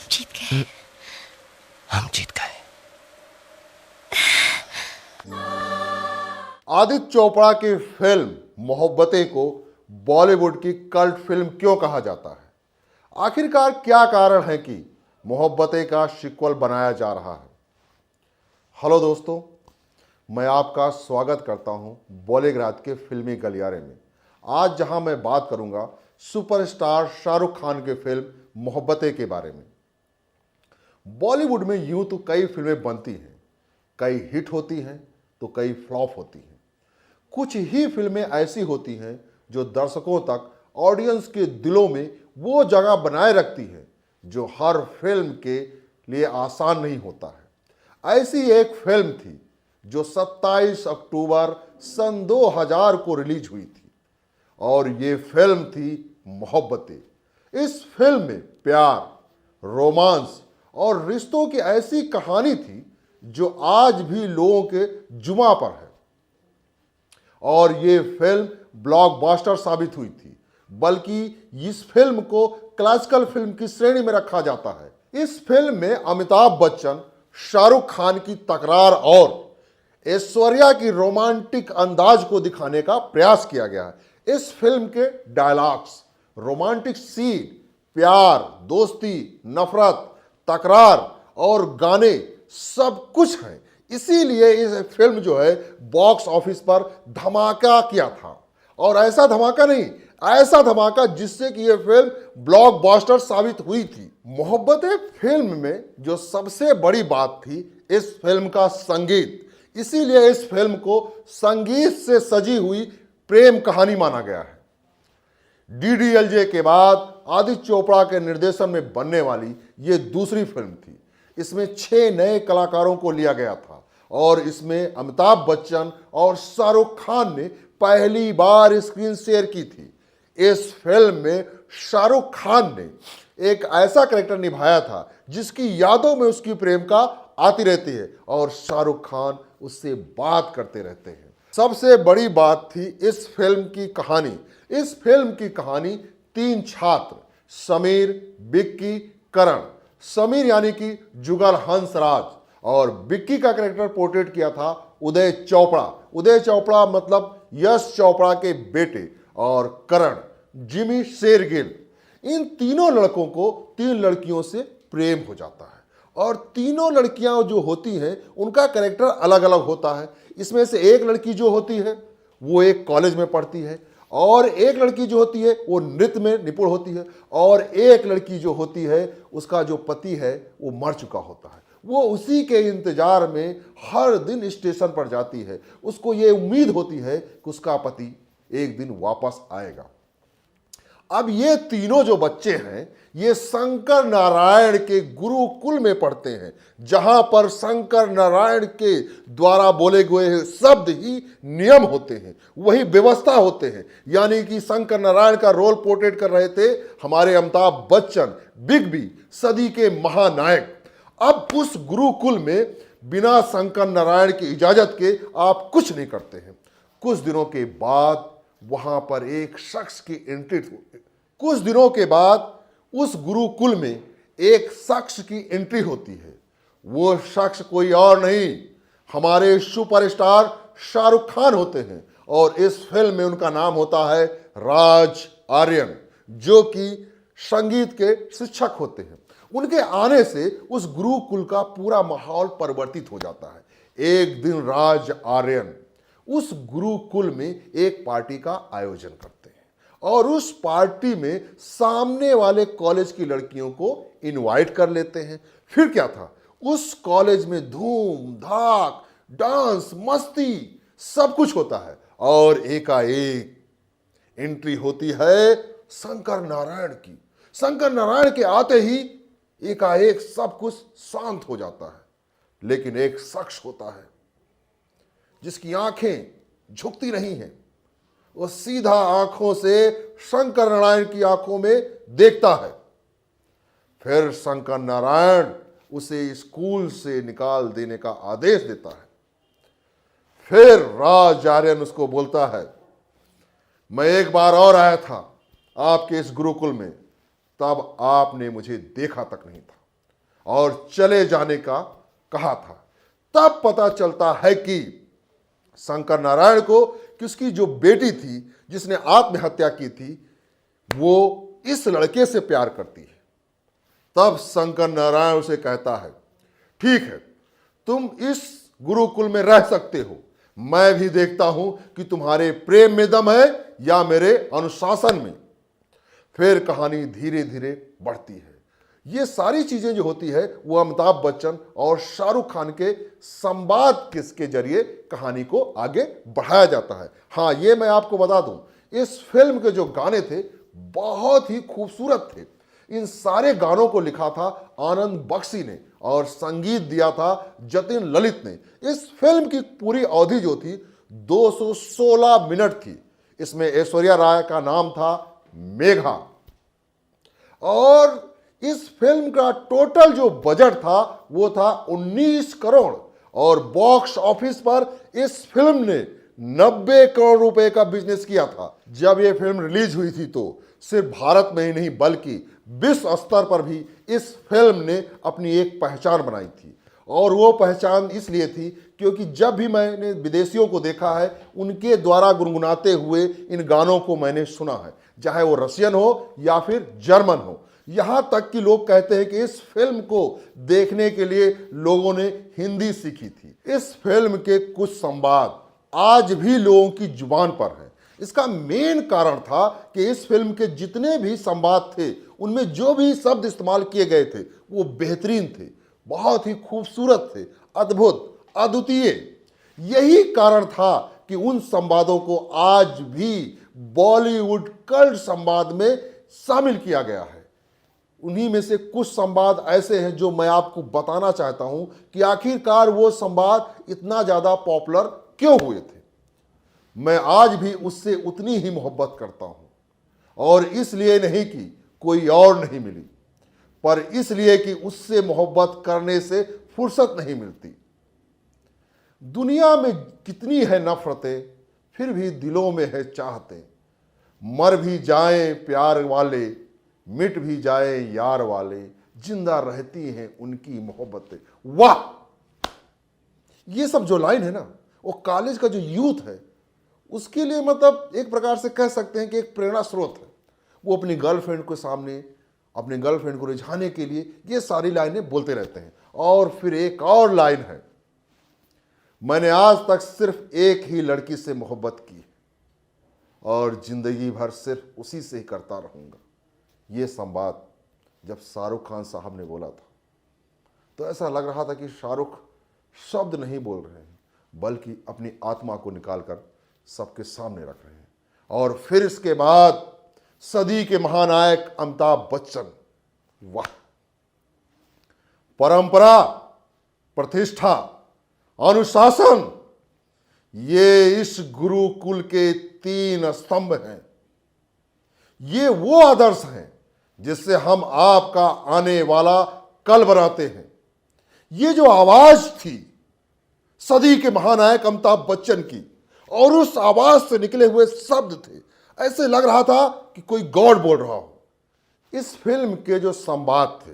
जीत गए। हम जीत गए। आदित्य चोपड़ा की फिल्म मोहब्बतें को बॉलीवुड की कल्ट फिल्म क्यों कहा जाता है? आखिरकार क्या कारण है कि मोहब्बतें का सीक्वल बनाया जा रहा है? हेलो दोस्तों, मैं आपका स्वागत करता हूं बॉलीग्राज के फिल्मी गलियारे में। आज जहां मैं बात करूंगा सुपरस्टार शाहरुख खान की फिल्म मोहब्बतें के बारे में। बॉलीवुड में यूं तो कई फिल्में बनती हैं, कई हिट होती हैं तो कई फ्लॉप होती हैं। कुछ ही फिल्में ऐसी होती हैं जो दर्शकों तक, ऑडियंस के दिलों में वो जगह बनाए रखती है जो हर फिल्म के लिए आसान नहीं होता है। ऐसी एक फिल्म थी जो 27 अक्टूबर सन 2000 को रिलीज हुई थी और ये फिल्म थी मोहब्बतें। इस फिल्म में प्यार, रोमांस और रिश्तों की ऐसी कहानी थी जो आज भी लोगों के जुमा पर है। और ये फिल्म ब्लॉकबस्टर साबित हुई थी, बल्कि इस फिल्म को क्लासिकल फिल्म की श्रेणी में रखा जाता है। इस फिल्म में अमिताभ बच्चन, शाहरुख खान की तकरार और ऐश्वर्या की रोमांटिक अंदाज को दिखाने का प्रयास किया गया है। इस फिल्म के डायलॉग्स, रोमांटिक सीन, प्यार, दोस्ती, नफरत, तकरार और गाने सब कुछ है। इसीलिए इस फिल्म जो है बॉक्स ऑफिस पर धमाका किया था। और ऐसा धमाका नहीं, ऐसा धमाका जिससे कि यह फिल्म ब्लॉकबस्टर साबित हुई थी। मोहब्बतें फिल्म में जो सबसे बड़ी बात थी, इस फिल्म का संगीत। इसीलिए इस फिल्म को संगीत से सजी हुई प्रेम कहानी माना गया है। डीडीएलजे के बाद आदित्य चोपड़ा के निर्देशन में बनने वाली ये दूसरी फिल्म थी। इसमें 6 नए कलाकारों को लिया गया था और इसमें अमिताभ बच्चन और शाहरुख खान ने पहली बार स्क्रीन शेयर की थी। इस फिल्म में शाहरुख खान ने एक ऐसा कैरेक्टर निभाया था जिसकी यादों में उसकी प्रेमिका आती रहती है और शाहरुख खान उससे बात करते रहते हैं। सबसे बड़ी बात थी इस फिल्म की कहानी। इस फिल्म की कहानी 3 छात्र, समीर, बिक्की, करण। समीर यानी कि जुगल हंसराज और बिक्की का कैरेक्टर पोर्ट्रेट किया था उदय चोपड़ा। उदय चोपड़ा मतलब यश चोपड़ा के बेटे, और करण जिमी शेरगिल। इन तीनों लड़कों को 3 लड़कियों से प्रेम हो जाता है और तीनों लड़कियां जो होती हैं उनका कैरेक्टर अलग अलग होता है। इसमें से एक लड़की जो होती है वो एक कॉलेज में पढ़ती है, और एक लड़की जो होती है वो नृत्य में निपुण होती है, और एक लड़की जो होती है उसका जो पति है वो मर चुका होता है। वो उसी के इंतजार में हर दिन स्टेशन पर जाती है। उसको ये उम्मीद होती है कि उसका पति एक दिन वापस आएगा। अब ये तीनों जो बच्चे हैं ये शंकर नारायण के गुरुकुल में पढ़ते हैं, जहां पर शंकर नारायण के द्वारा बोले गए शब्द ही नियम होते हैं, वही व्यवस्था होते हैं। यानी कि शंकर नारायण का रोल पोर्ट्रेट कर रहे थे हमारे अमिताभ बच्चन, बिग बी, सदी के महानायक। अब उस गुरुकुल में बिना शंकर नारायण की इजाजत के आप कुछ नहीं करते हैं। कुछ दिनों के बाद वहां पर एक शख्स की एंट्री कुछ दिनों के बाद उस गुरुकुल में एक शख्स की एंट्री होती है। वो शख्स कोई और नहीं, हमारे सुपरस्टार शाहरुख खान होते हैं। और इस फिल्म में उनका नाम होता है राज आर्यन, जो कि संगीत के शिक्षक होते हैं। उनके आने से उस गुरुकुल का पूरा माहौल परिवर्तित हो जाता है। एक दिन राज आर्यन उस गुरुकुल में एक पार्टी का आयोजन करते हैं और उस पार्टी में सामने वाले कॉलेज की लड़कियों को इनवाइट कर लेते हैं। फिर क्या था, उस कॉलेज में धूम धाक, डांस, मस्ती सब कुछ होता है और एकाएक एंट्री होती है शंकर नारायण की। शंकर नारायण के आते ही एकाएक सब कुछ शांत हो जाता है। लेकिन एक शख्स होता है जिसकी आंखें झुकती नहीं हैं। वो सीधा आंखों से शंकर नारायण की आंखों में देखता है। फिर शंकर नारायण उसे स्कूल से निकाल देने का आदेश देता है। फिर राज आर्यन उसको बोलता है, मैं एक बार और आया था आपके इस गुरुकुल में, तब आपने मुझे देखा तक नहीं था। और चले जाने का कहा था। तब पता चलता है कि शंकर नारायण को कि उसकी जो बेटी थी जिसने आत्महत्या की थी वो इस लड़के से प्यार करती है। तब शंकर नारायण उसे कहता है, ठीक है, तुम इस गुरुकुल में रह सकते हो, मैं भी देखता हूं कि तुम्हारे प्रेम में दम है या मेरे अनुशासन में। फिर कहानी धीरे धीरे बढ़ती है। ये सारी चीजें जो होती है वो अमिताभ बच्चन और शाहरुख खान के संवाद के जरिए कहानी को आगे बढ़ाया जाता है। हाँ, ये मैं आपको बता दूं, इस फिल्म के जो गाने थे बहुत ही खूबसूरत थे। इन सारे गानों को लिखा था आनंद बख्शी ने और संगीत दिया था जतिन ललित ने। इस फिल्म की पूरी अवधि जो थी 216 मिनट थी। इसमें ऐश्वर्या राय का नाम था मेघा और इस फिल्म का टोटल जो बजट था वो था 19 करोड़ और बॉक्स ऑफिस पर इस फिल्म ने 90 करोड़ रुपए का बिजनेस किया था। जब ये फिल्म रिलीज हुई थी तो सिर्फ भारत में ही नहीं बल्कि विश्व स्तर पर भी इस फिल्म ने अपनी एक पहचान बनाई थी। और वो पहचान इसलिए थी क्योंकि जब भी मैंने विदेशियों को देखा है उनके द्वारा गुनगुनाते हुए इन गानों को मैंने सुना है, चाहे वो रशियन हो या फिर जर्मन हो। यहां तक कि लोग कहते हैं कि इस फिल्म को देखने के लिए लोगों ने हिंदी सीखी थी। इस फिल्म के कुछ संवाद आज भी लोगों की जुबान पर हैं। इसका मेन कारण था कि इस फिल्म के जितने भी संवाद थे उनमें जो भी शब्द इस्तेमाल किए गए थे वो बेहतरीन थे, बहुत ही खूबसूरत थे, अद्भुत, अद्वितीय। यही कारण था कि उन संवादों को आज भी बॉलीवुड कल्ट संवाद में शामिल किया गया है। उन्हीं में से कुछ संवाद ऐसे हैं जो मैं आपको बताना चाहता हूं कि आखिरकार वो संवाद इतना ज्यादा पॉपुलर क्यों हुए थे। मैं आज भी उससे उतनी ही मोहब्बत करता हूं और इसलिए नहीं कि कोई और नहीं मिली, पर इसलिए कि उससे मोहब्बत करने से फुर्सत नहीं मिलती। दुनिया में कितनी है नफरतें फिर भी दिलों में है चाहते, मर भी जाएं प्यार वाले मिट भी जाए यार वाले, जिंदा रहती हैं उनकी मोहब्बतें। वाह! ये सब जो लाइन है ना वो कॉलेज का जो यूथ है उसके लिए मतलब एक प्रकार से कह सकते हैं कि एक प्रेरणा स्रोत है। वो अपनी गर्लफ्रेंड के सामने अपनी गर्लफ्रेंड को रिझाने के लिए ये सारी लाइनें बोलते रहते हैं। और फिर एक और लाइन है, मैंने आज तक सिर्फ एक ही लड़की से मोहब्बत की और जिंदगी भर सिर्फ उसी से ही करता रहूंगा। ये संवाद जब शाहरुख खान साहब ने बोला था तो ऐसा लग रहा था कि शाहरुख शब्द नहीं बोल रहे हैं बल्कि अपनी आत्मा को निकालकर सबके सामने रख रहे हैं। और फिर इसके बाद सदी के महानायक अमिताभ बच्चन, वाह! परंपरा, प्रतिष्ठा, अनुशासन, ये इस गुरुकुल के 3 स्तंभ हैं। ये वो आदर्श हैं जिससे हम आपका आने वाला कल बनाते हैं। ये जो आवाज थी सदी के महानायक अमिताभ बच्चन की और उस आवाज से निकले हुए शब्द थे, ऐसे लग रहा था कि कोई गॉड बोल रहा हो। इस फिल्म के जो संवाद थे,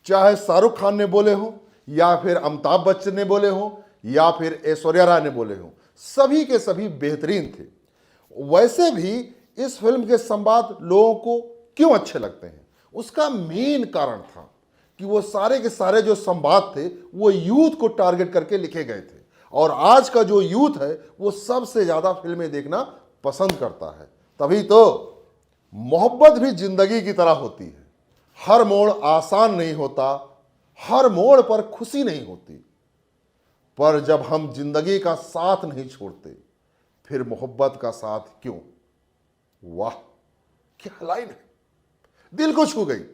चाहे शाहरुख खान ने बोले हो या फिर अमिताभ बच्चन ने बोले हो या फिर ऐश्वर्या राय ने बोले हो, सभी के सभी बेहतरीन थे। वैसे भी इस फिल्म के संवाद लोगों को क्यों अच्छे लगते हैं, उसका मेन कारण था कि वो सारे के सारे जो संवाद थे वो यूथ को टारगेट करके लिखे गए थे। और आज का जो यूथ है वो सबसे ज्यादा फिल्में देखना पसंद करता है। तभी तो मोहब्बत भी जिंदगी की तरह होती है। हर मोड़ आसान नहीं होता, हर मोड़ पर खुशी नहीं होती, पर जब हम जिंदगी का साथ नहीं छोड़ते फिर मोहब्बत का साथ क्यों। वाह, क्या लाइन है, दिल को छू गई,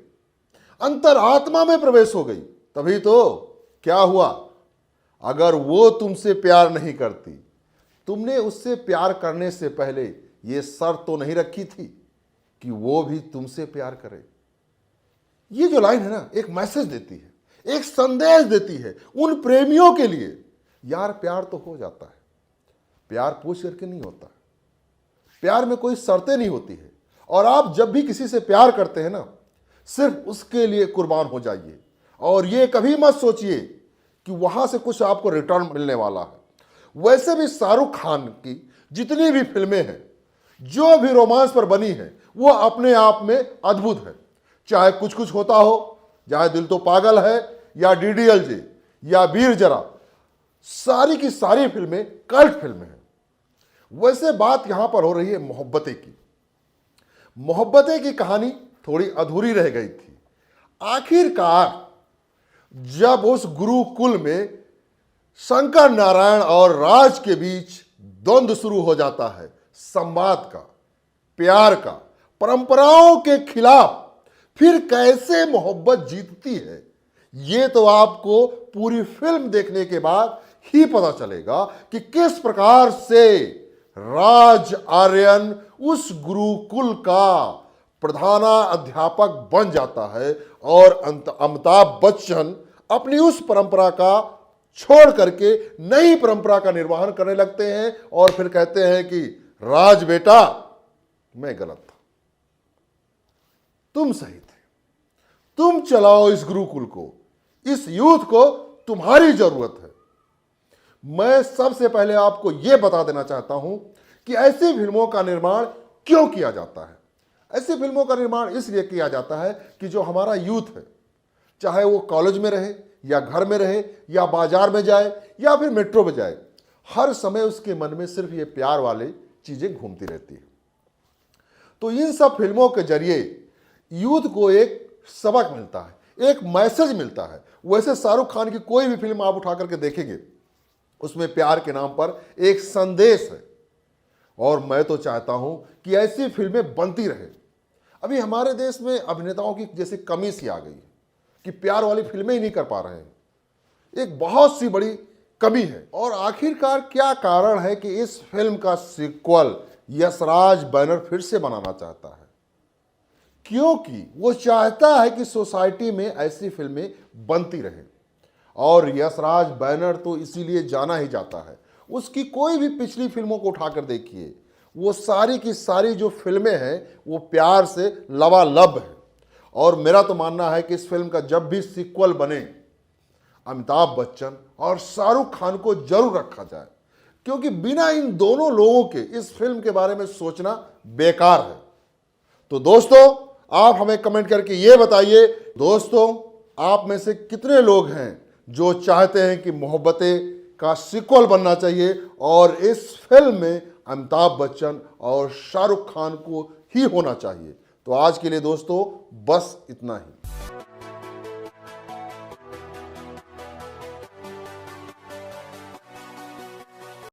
अंतर आत्मा में प्रवेश हो गई। तभी तो क्या हुआ, अगर वो तुमसे प्यार नहीं करती, तुमने उससे प्यार करने से पहले ये शर्त तो नहीं रखी थी कि वो भी तुमसे प्यार करे। ये जो लाइन है ना, एक मैसेज देती है, एक संदेश देती है उन प्रेमियों के लिए, यार प्यार तो हो जाता है, प्यार पूछ करके नहीं होता, प्यार में कोई शर्तें नहीं होती है। और आप जब भी किसी से प्यार करते हैं ना, सिर्फ उसके लिए कुर्बान हो जाइए और ये कभी मत सोचिए कि वहां से कुछ आपको रिटर्न मिलने वाला है। वैसे भी शाहरुख खान की जितनी भी फिल्में हैं, जो भी रोमांस पर बनी है, वो अपने आप में अद्भुत है। चाहे कुछ कुछ होता हो, चाहे दिल तो पागल है, या डीडीएलजे, या वीर जरा, सारी की सारी फिल्में कल्ट फिल्में हैं। वैसे बात यहां पर हो रही है मोहब्बतें की। मोहब्बतें की कहानी थोड़ी अधूरी रह गई थी। आखिरकार जब उस गुरुकुल में शंकर नारायण और राज के बीच द्वंद्व शुरू हो जाता है, संवाद का, प्यार का, परंपराओं के खिलाफ, फिर कैसे मोहब्बत जीतती है, ये तो आपको पूरी फिल्म देखने के बाद ही पता चलेगा कि किस प्रकार से राज आर्यन उस गुरुकुल का प्रधाना अध्यापक बन जाता है और अमिताभ बच्चन अपनी उस परंपरा का छोड़ करके नई परंपरा का निर्वहन करने लगते हैं और फिर कहते हैं कि राज बेटा, मैं गलत था, तुम सही थे, तुम चलाओ इस गुरुकुल को, इस यूथ को तुम्हारी जरूरत है। मैं सबसे पहले आपको यह बता देना चाहता हूं कि ऐसी फिल्मों का निर्माण क्यों किया जाता है। ऐसी फिल्मों का निर्माण इसलिए किया जाता है कि जो हमारा यूथ है, चाहे वो कॉलेज में रहे या घर में रहे या बाजार में जाए या फिर मेट्रो में जाए, हर समय उसके मन में सिर्फ ये प्यार वाली चीजें घूमती रहती है। तो इन सब फिल्मों के जरिए यूथ को एक सबक मिलता है, एक मैसेज मिलता है। वैसे शाहरुख खान की कोई भी फिल्म आप उठा करके देखेंगे, उसमें प्यार के नाम पर एक संदेश है। और मैं तो चाहता हूं कि ऐसी फिल्में बनती रहे। अभी हमारे देश में अभिनेताओं की जैसे कमी सी आ गई है कि प्यार वाली फिल्में ही नहीं कर पा रहे हैं, एक बहुत सी बड़ी कमी है। और आखिरकार क्या कारण है कि इस फिल्म का सीक्वल यशराज बैनर फिर से बनाना चाहता है? क्योंकि वो चाहता है कि सोसाइटी में ऐसी फिल्में बनती रहें। और यशराज बैनर तो इसीलिए जाना ही जाता है, उसकी कोई भी पिछली फिल्मों को उठाकर देखिए, वो सारी की सारी जो फिल्में हैं वो प्यार से लबालब है। और मेरा तो मानना है कि इस फिल्म का जब भी सीक्वल बने, अमिताभ बच्चन और शाहरुख खान को जरूर रखा जाए, क्योंकि बिना इन दोनों लोगों के इस फिल्म के बारे में सोचना बेकार है। तो दोस्तों, आप हमें कमेंट करके ये बताइए, दोस्तों, आप में से कितने लोग हैं जो चाहते हैं कि मोहब्बतें का सीक्वल बनना चाहिए और इस फिल्म में अमिताभ बच्चन और शाहरुख खान को ही होना चाहिए। तो आज के लिए दोस्तों बस इतना ही।